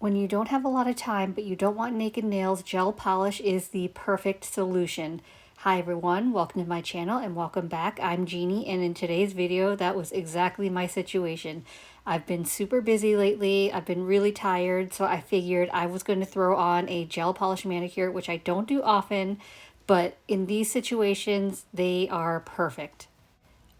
When you don't have a lot of time but you don't want naked nails, gel polish is the perfect solution. Hi everyone, welcome to my channel and welcome back. I'm Jeannie, and in today's video that was exactly my situation. I've been super busy lately, I've been really tired, so I figured I was going to throw on a gel polish manicure, which I don't do often, but in these situations they are perfect.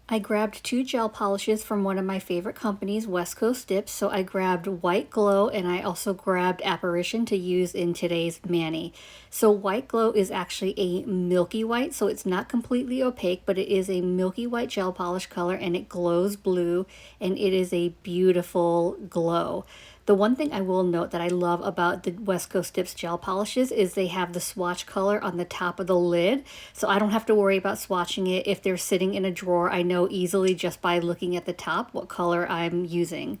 I grabbed two gel polishes from one of my favorite companies, West Coast Dips. So I grabbed White Glow and I also grabbed Apparition to use in today's mani. So White Glow is actually a milky white, so it's not completely opaque, but it is a milky white gel polish color and it glows blue and it is a beautiful glow. The one thing I will note that I love about the West Coast Dips gel polishes is they have the swatch color on the top of the lid, so I don't have to worry about swatching it. If they're sitting in a drawer, I know easily just by looking at the top what color I'm using.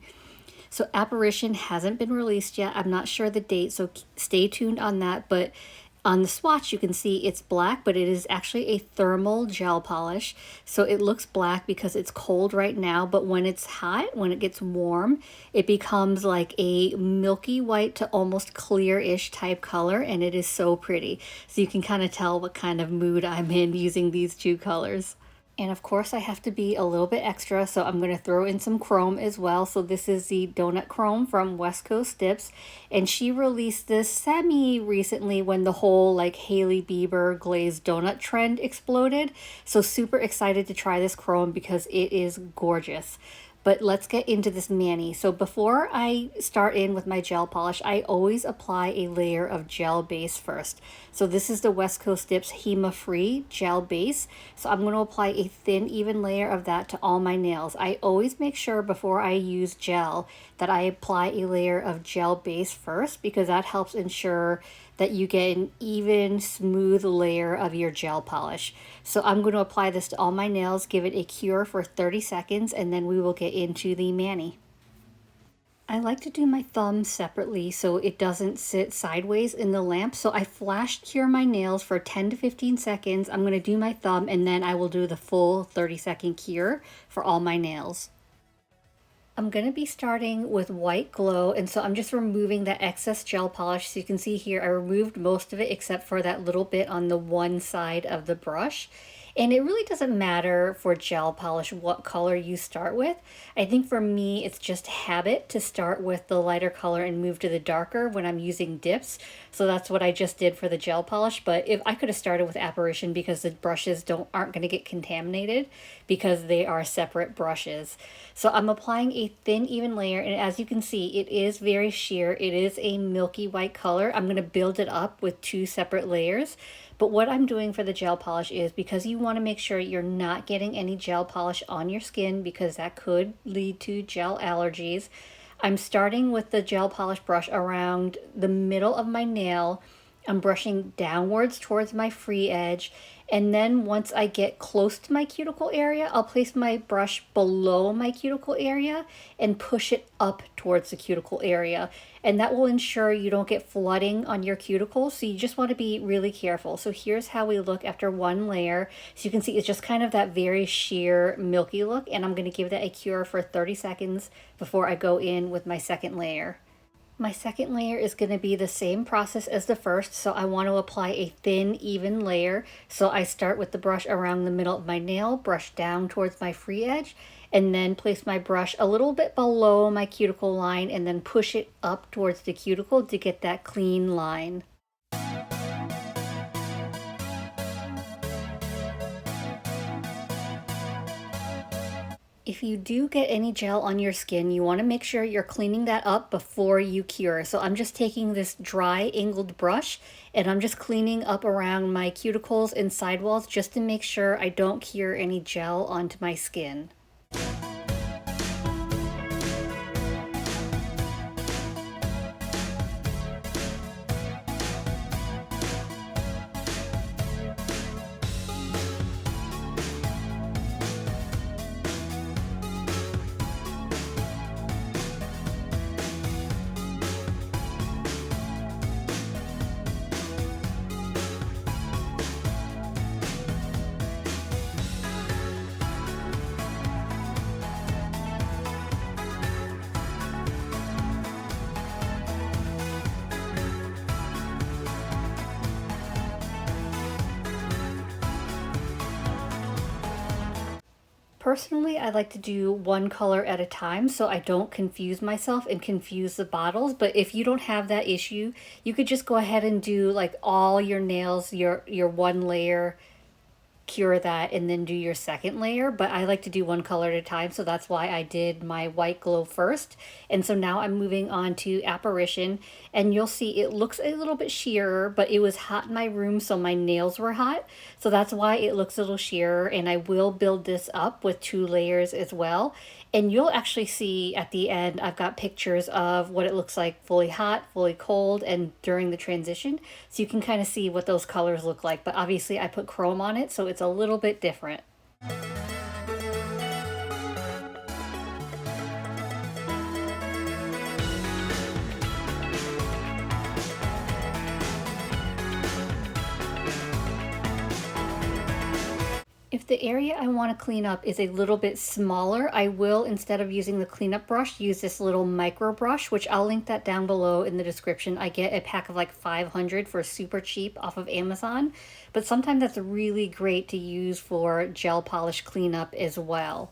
So Apparition hasn't been released yet. I'm not sure the date, so stay tuned on that, but on the swatch, you can see it's black, but it is actually a thermal gel polish. So it looks black because it's cold right now, but when it's hot, when it gets warm, it becomes like a milky white to almost clear-ish type color, and it is so pretty. So you can kind of tell what kind of mood I'm in using these two colors. And of course I have to be a little bit extra, so I'm going to throw in some chrome as well. So this is the Doughnut Chrome from West Coast Dips, and she released this semi-recently when the whole like Hailey Bieber glazed donut trend exploded. So super excited to try this chrome because it is gorgeous. But let's get into this mani. So before I start in with my gel polish, I always apply a layer of gel base first. So this is the West Coast Dips Hema Free Gel Base. So I'm going to apply a thin, even layer of that to all my nails. I always make sure before I use gel that I apply a layer of gel base first, because that helps ensure that you get an even, smooth layer of your gel polish. So I'm going to apply this to all my nails, give it a cure for 30 seconds, and then we will get into the mani. I like to do my thumb separately so it doesn't sit sideways in the lamp. So I flash cure my nails for 10 to 15 seconds. I'm going to do my thumb and then I will do the full 30-second cure for all my nails. I'm going to be starting with White Glow, and so I'm just removing that excess gel polish. So you can see here I removed most of it except for that little bit on the one side of the brush. And it really doesn't matter for gel polish what color you start with. I think for me it's just habit to start with the lighter color and move to the darker when I'm using dips. So that's what I just did for the gel polish. But if I could have started with Apparition, because the brushes aren't going to get contaminated because they are separate brushes. So I'm applying a thin, even layer, and as you can see, it is very sheer. It is a milky white color. I'm going to build it up with two separate layers. But what I'm doing for the gel polish is, because you want to make sure you're not getting any gel polish on your skin because that could lead to gel allergies, I'm starting with the gel polish brush around the middle of my nail. I'm brushing downwards towards my free edge, and then once I get close to my cuticle area, I'll place my brush below my cuticle area and push it up towards the cuticle area. And that will ensure you don't get flooding on your cuticles, so you just want to be really careful. So here's how we look after one layer. So you can see it's just kind of that very sheer, milky look, and I'm going to give that a cure for 30 seconds before I go in with my second layer. My second layer is going to be the same process as the first, so I want to apply a thin, even layer. So I start with the brush around the middle of my nail, brush down towards my free edge, and then place my brush a little bit below my cuticle line and then push it up towards the cuticle to get that clean line. If you do get any gel on your skin, you want to make sure you're cleaning that up before you cure. So I'm just taking this dry angled brush and I'm just cleaning up around my cuticles and sidewalls just to make sure I don't cure any gel onto my skin. Personally, I like to do one color at a time so I don't confuse myself and confuse the bottles. But if you don't have that issue, you could just go ahead and do like all your nails, your one layer, cure that, and then do your second layer. But I like to do one color at a time, so that's why I did my white glow first. And so now I'm moving on to Apparition, and you'll see it looks a little bit sheerer, but it was hot in my room, so my nails were hot, so that's why it looks a little sheerer. And I will build this up with 2 layers as well, and you'll actually see at the end I've got pictures of what it looks like fully hot, fully cold, and during the transition, so you can kind of see what those colors look like. But obviously I put chrome on it, so it's a little bit different. If the area I want to clean up is a little bit smaller, I will, instead of using the cleanup brush, use this little micro brush, which I'll link that down below in the description. I get a pack of like 500 for super cheap off of Amazon, but sometimes that's really great to use for gel polish cleanup as well.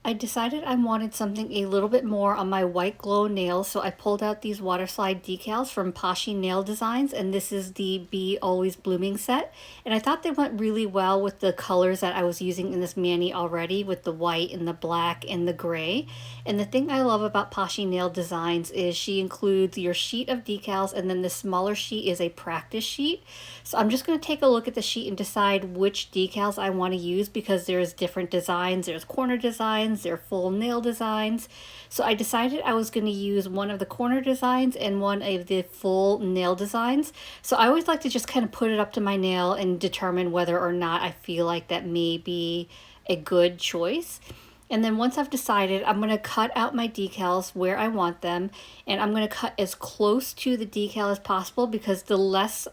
I decided I wanted something a little bit more on my white glow nails, so I pulled out these water slide decals from Poshy Nail Designs, and this is the Be Always Blooming set. And I thought they went really well with the colors that I was using in this mani already, with the white and the black and the gray. And the thing I love about Poshy Nail Designs is she includes your sheet of decals, and then the smaller sheet is a practice sheet. So I'm just going to take a look at the sheet and decide which decals I want to use, because there's different designs. There's corner designs, there are full nail designs. So I decided I was going to use one of the corner designs and one of the full nail designs. So I always like to just kind of put it up to my nail and determine whether or not I feel like that may be a good choice. And then once I've decided, I'm going to cut out my decals where I want them, and I'm going to cut as close to the decal as possible, because the less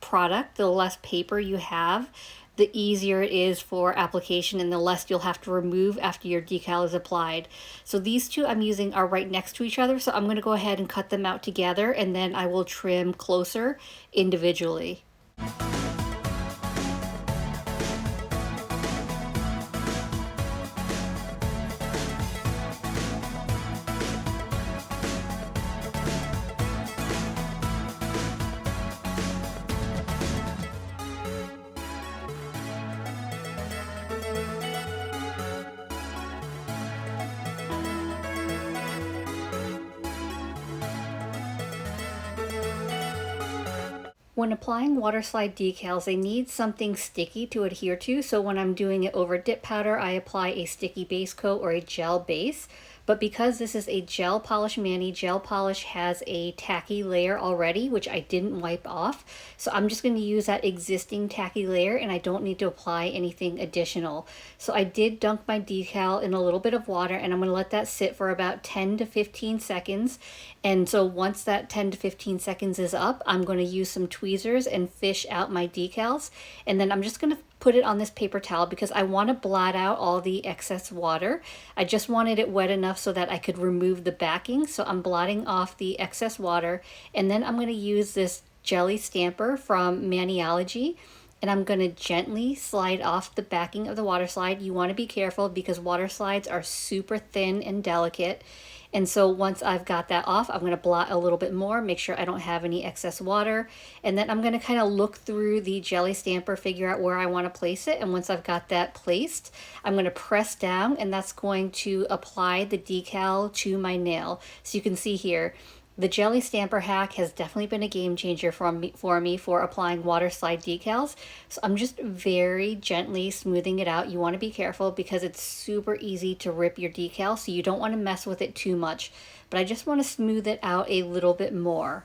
product, the less paper you have, the easier it is for application, and the less you'll have to remove after your decal is applied. So these two I'm using are right next to each other, so I'm going to go ahead and cut them out together, and then I will trim closer individually. When applying water slide decals, they need something sticky to adhere to. So when I'm doing it over dip powder, I apply a sticky base coat or a gel base. But because this is a gel polish mani, gel polish has a tacky layer already, which I didn't wipe off. So I'm just going to use that existing tacky layer and I don't need to apply anything additional. So I did dunk my decal in a little bit of water and I'm going to let that sit for about 10 to 15 seconds. And so once that 10 to 15 seconds is up, I'm going to use some tweezers and fish out my decals. And then I'm just going to put it on this paper towel because I want to blot out all the excess water. I just wanted it wet enough so that I could remove the backing. So I'm blotting off the excess water. And then I'm going to use this jelly stamper from Maniology. And I'm going to gently slide off the backing of the water slide. You want to be careful because water slides are super thin and delicate. And so once I've got that off, I'm going to blot a little bit more, make sure I don't have any excess water. And then I'm going to kind of look through the jelly stamper, figure out where I want to place it. And once I've got that placed, I'm going to press down and that's going to apply the decal to my nail. So you can see here, the jelly stamper hack has definitely been a game changer for me for applying water slide decals. So I'm just very gently smoothing it out. You want to be careful because it's super easy to rip your decal, so you don't want to mess with it too much. But I just want to smooth it out a little bit more.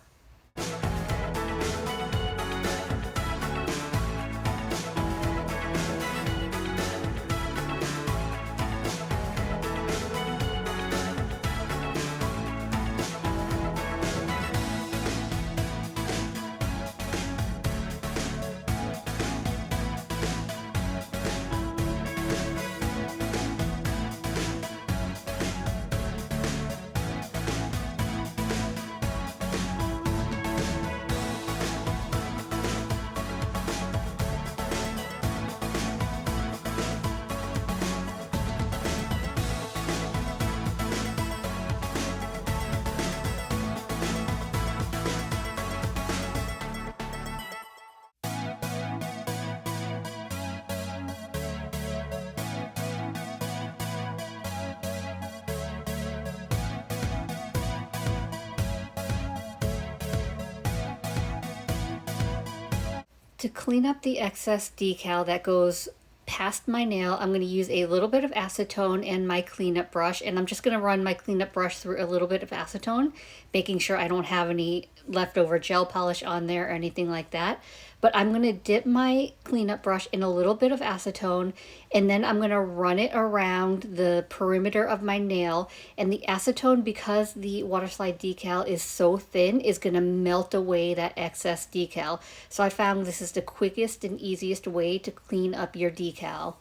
To clean up the excess decal that goes past my nail, I'm going to use a little bit of acetone and my cleanup brush, and I'm just going to run my cleanup brush through a little bit of acetone, making sure I don't have any leftover gel polish on there or anything like that. But I'm going to dip my cleanup brush in a little bit of acetone, and then I'm going to run it around the perimeter of my nail. And the acetone, because the water slide decal is so thin, is going to melt away that excess decal. So I found this is the quickest and easiest way to clean up your decal.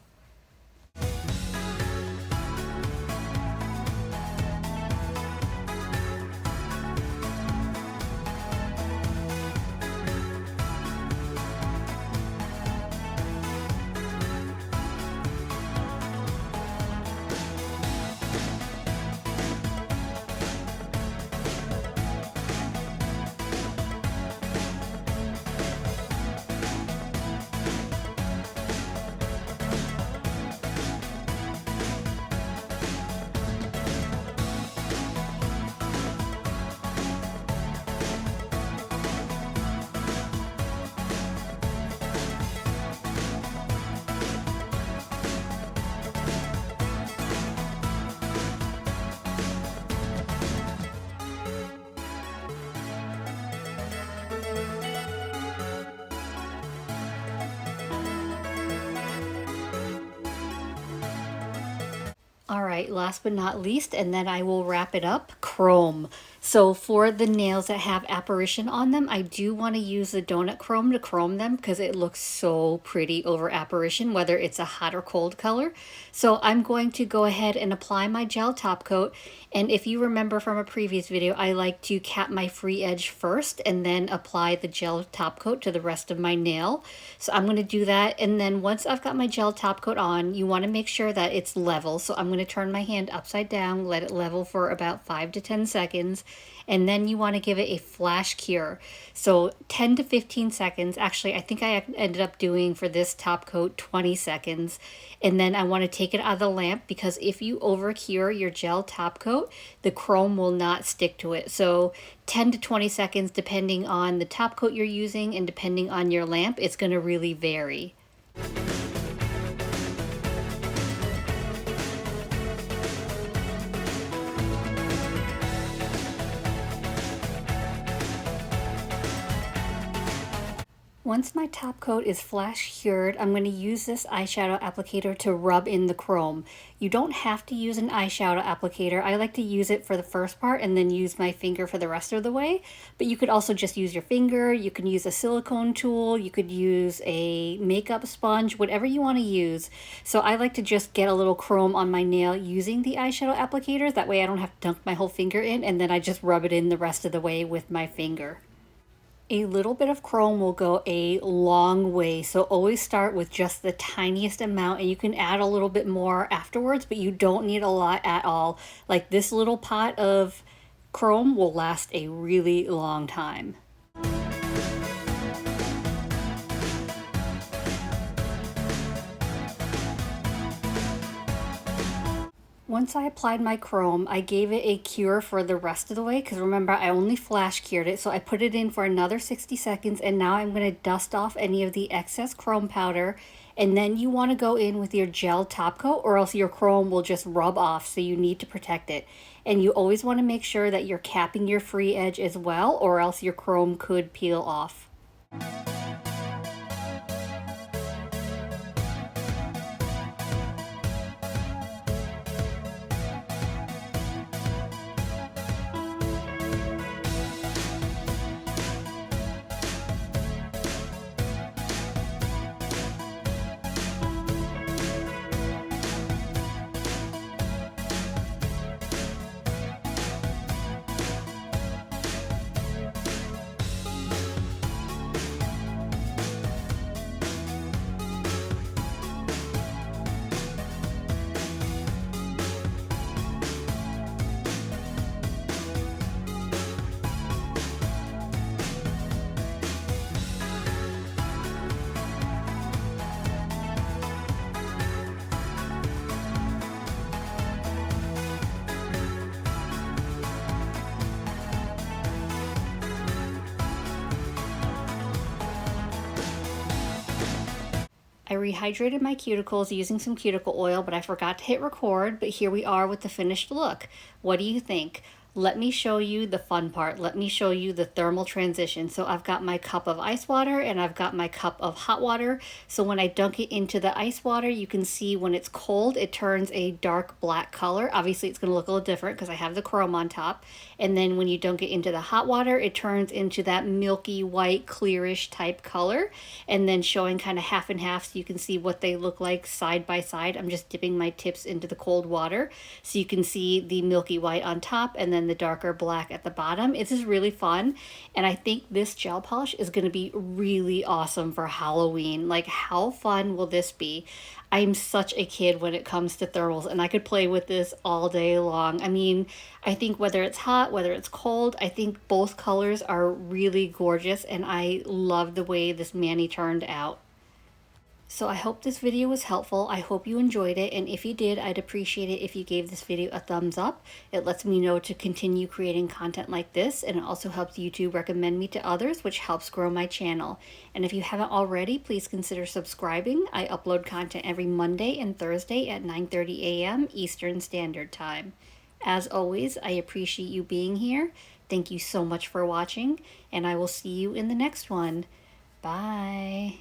All right, last but not least, and then I will wrap it up, chrome. So for the nails that have apparition on them, I do want to use the Doughnut Chrome to chrome them because it looks so pretty over apparition, whether it's a hot or cold color. So I'm going to go ahead and apply my gel top coat. And if you remember from a previous video, I like to cap my free edge first and then apply the gel top coat to the rest of my nail. So I'm going to do that. And then once I've got my gel top coat on, you want to make sure that it's level. So I'm going to turn turn my hand upside down, let it level for about 5 to 10 seconds, and then you want to give it a flash cure. So 10 to 15 seconds. Actually, I think I ended up doing for this top coat 20 seconds. And then I want to take it out of the lamp, because if you over cure your gel top coat, the chrome will not stick to it. So 10 to 20 seconds depending on the top coat you're using and depending on your lamp, it's going to really vary. Once my top coat is flash cured, I'm going to use this eyeshadow applicator to rub in the chrome. You don't have to use an eyeshadow applicator. I like to use it for the first part and then use my finger for the rest of the way. But you could also just use your finger, you can use a silicone tool, you could use a makeup sponge, whatever you want to use. So I like to just get a little chrome on my nail using the eyeshadow applicator. That way I don't have to dunk my whole finger in, and then I just rub it in the rest of the way with my finger. A little bit of chrome will go a long way, so always start with just the tiniest amount, and you can add a little bit more afterwards, but you don't need a lot at all. Like this little pot of chrome will last a really long time. Once I applied my chrome, I gave it a cure for the rest of the way, because remember, I only flash cured it, so I put it in for another 60 seconds, and now I'm going to dust off any of the excess chrome powder, and then you want to go in with your gel top coat, or else your chrome will just rub off, so you need to protect it. And you always want to make sure that you're capping your free edge as well, or else your chrome could peel off. I rehydrated my cuticles using some cuticle oil, but I forgot to hit record, but here we are with the finished look. What do you think? Let me show you the fun part. Let me show you the thermal transition. So I've got my cup of ice water and I've got my cup of hot water. So when I dunk it into the ice water, you can see when it's cold, it turns a dark black color. Obviously it's gonna look a little different because I have the chrome on top. And then when you dunk it into the hot water, it turns into that milky white, clearish type color. And then showing kind of half and half so you can see what they look like side by side. I'm just dipping my tips into the cold water so you can see the milky white on top and then the darker black at the bottom. It's just really fun, and I think this gel polish is going to be really awesome for Halloween. Like, how fun will this be? I'm such a kid when it comes to thermals, and I could play with this all day long. I mean, I think whether it's hot, whether it's cold, I think both colors are really gorgeous, and I love the way this mani turned out. So I hope this video was helpful. I hope you enjoyed it, and if you did, I'd appreciate it if you gave this video a thumbs up. It lets me know to continue creating content like this, and it also helps YouTube recommend me to others, which helps grow my channel. And if you haven't already, please consider subscribing. I upload content every Monday and Thursday at 9:30 a.m. Eastern Standard Time. As always, I appreciate you being here. Thank you so much for watching, and I will see you in the next one. Bye.